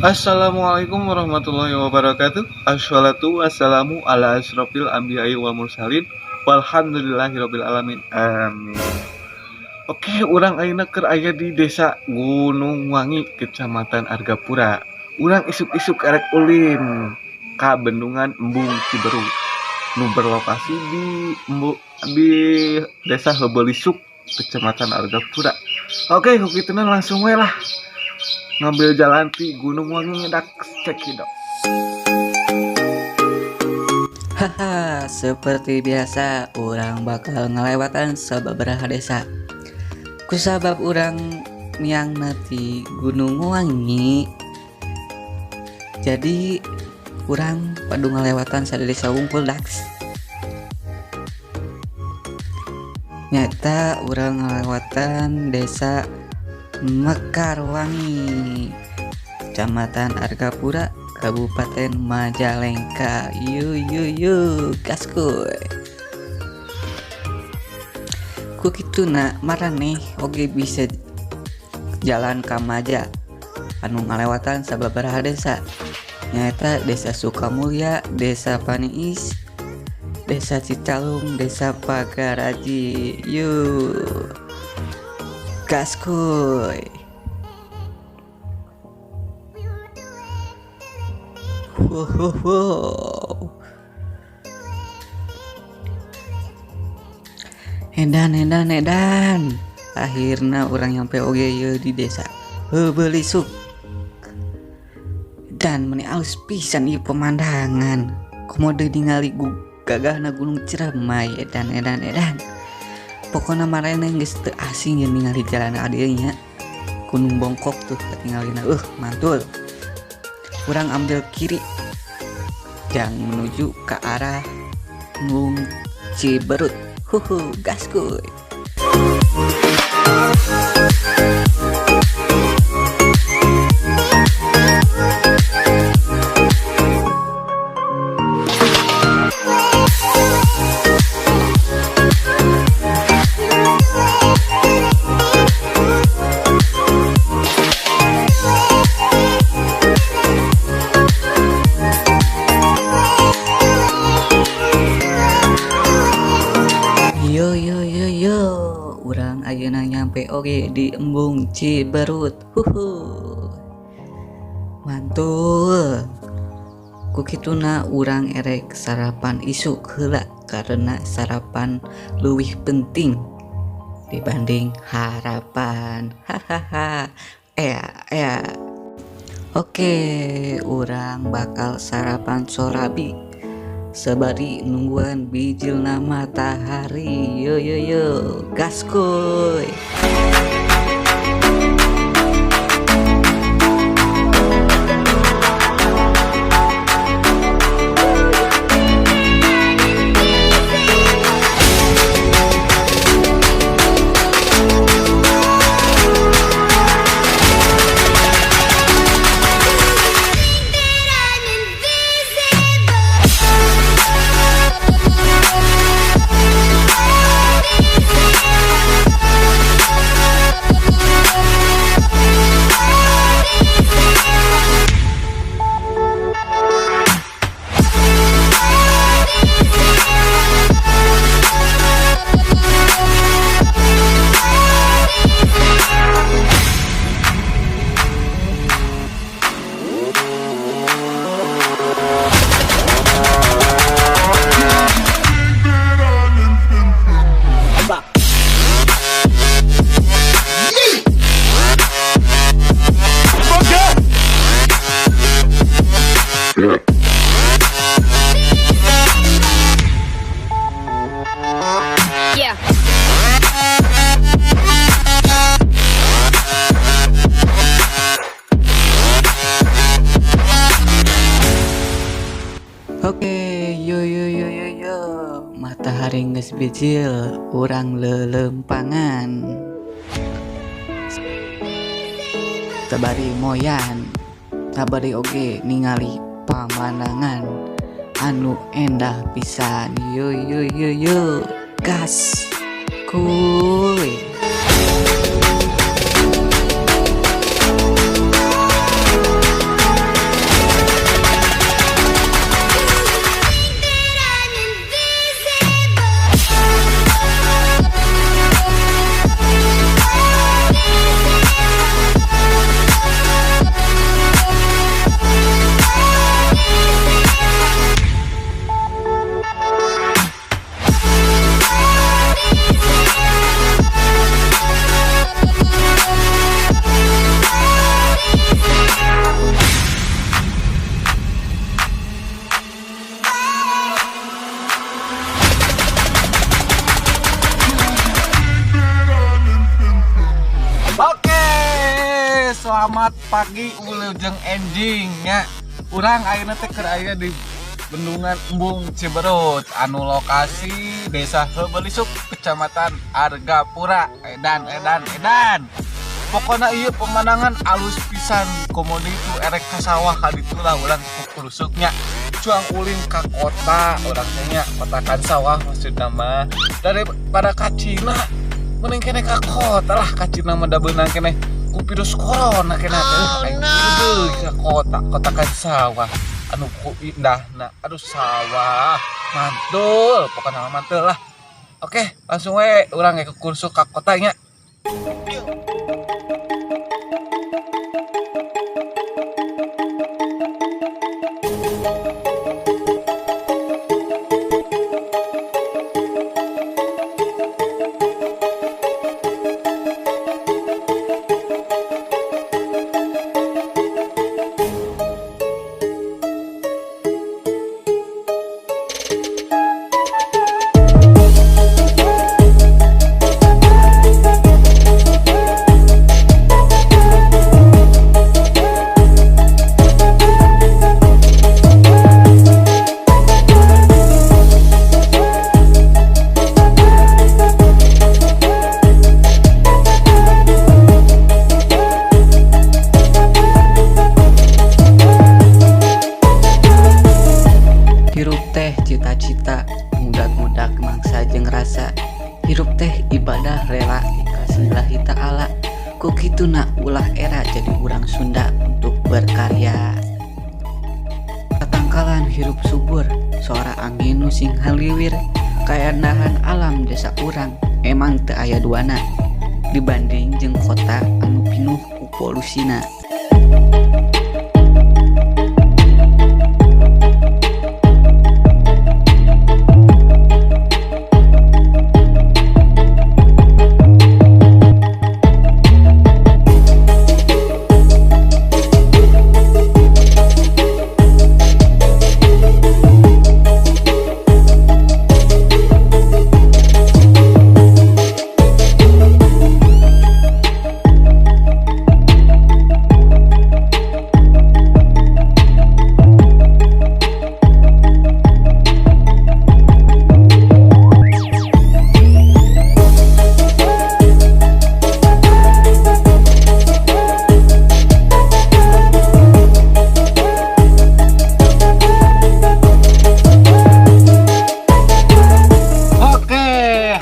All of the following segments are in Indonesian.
Assalamualaikum warahmatullahi wabarakatuh. Assalatu wassalamu ala asrofil anbiya'i wal mursalin. Walhamdulillahirabbil alamin. Amin. Oke, urang ayeuna keur aya di Desa Gunung Wangi, Kecamatan Argapura. Urang isuk-isuk erek ulin ka Bendungan Embung Ciberut. Nu berlokasi di Desa Heubelisuk, Kecamatan Argapura. Oke, kukituna langsung we lah. Ngambil jalan di Gunung Wangi ngedak cekidot. Haha, seperti biasa, orang bakal ngelewatan sababaraha desa. Kusabab orang yang nanti Gunung Wangi, jadi orang padu ngelewatan sadesa wungkul daks. Nyata orang ngelewatan desa Mekarwangi, Kecamatan Argapura, Kabupaten Majalengka. Yuk gaskuy. Ku kituna maraneh oge bisa jalan ka Maja anu ngalewatan sababaraha desa. Nyata Desa Sukamulya, Desa Paniis, Desa Cicalung, Desa Pagaraji. Yuk gaskuy. Wow. Edan. Akhirna orang nyampe oge ye di Desa Heubelisuk. Dan meni alus pisan ieu pemandangan. Komode ningali gagahna Gunung Ciremay. Edan. Pokona marane geus teu asing jeung ningali jalan adieu nya. Gunung Bongkok tuh katingalina mantul. Urang ambil kiri yang menuju ke arah Embung Ciberut. Gaskuy. Yo, urang ayeuna nyampe oge di Embung Ciberut. Mantul. Kukituna urang erek sarapan isuk heula karena sarapan leuwih penting dibanding harapan. Hahaha. Oke, urang bakal sarapan sorabi sebari nungguan bijilna matahari. Yo gaskuy. Oke, yo. Matahari geus bijil, urang lelempangan. Sabari moyan, sabari oge ningali pamandangan anu endah pisan. Yo. Gas kuy. selamat pagi Wilujeng Enjingnya. Urang ayeuna teh keur aya di Bendungan Embung Ciberut, anu lokasi Desa Heubelisuk, Kecamatan Argapura. Edan. Pokona ieu pemandangan alus pisan, komodi itu erek ka sawah ka ditu lah urang kurusuknya. Cuang ulin ka kota, urang teh nya kotakan sawah maksudna mah. Daripada ka Cina, mending kene ka kota lah, ka Cina mah da beunang kene ku virus corona kena teh ke kotakan sawah anu ku indahna. Aduh sawah mantul, pokoknya mantul lah. Oke, langsung we urang ke kursus ka kotanya. Hirup teh cita-cita, mudak-mudak mangsa jeung rasa. Hirup teh ibadah rela ikhlas lillahi ta'ala. Ku kituna ulah era jadi urang Sunda untuk berkarya. Katangkalan hirup subur, suara angin nu sing haliwir. Kaendahan alam desa urang emang teu aya duana dibanding jeung kota anu pinuh ku polusina.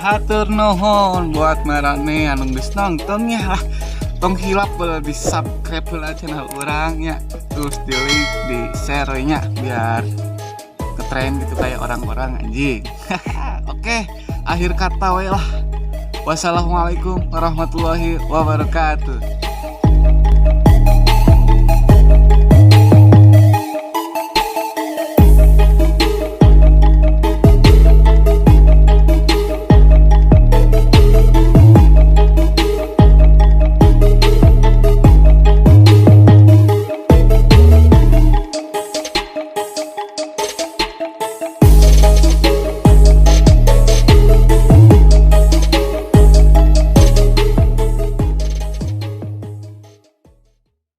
Hatur nuhun buat marane anu geus nonton ya lah. Tong hilap di subscribe heula channel urang nya. Terus di like, di share nya biar ketren gitu kayak orang-orang anjing. Oke, akhir kata we lah. Wassalamualaikum warahmatullahi wabarakatuh.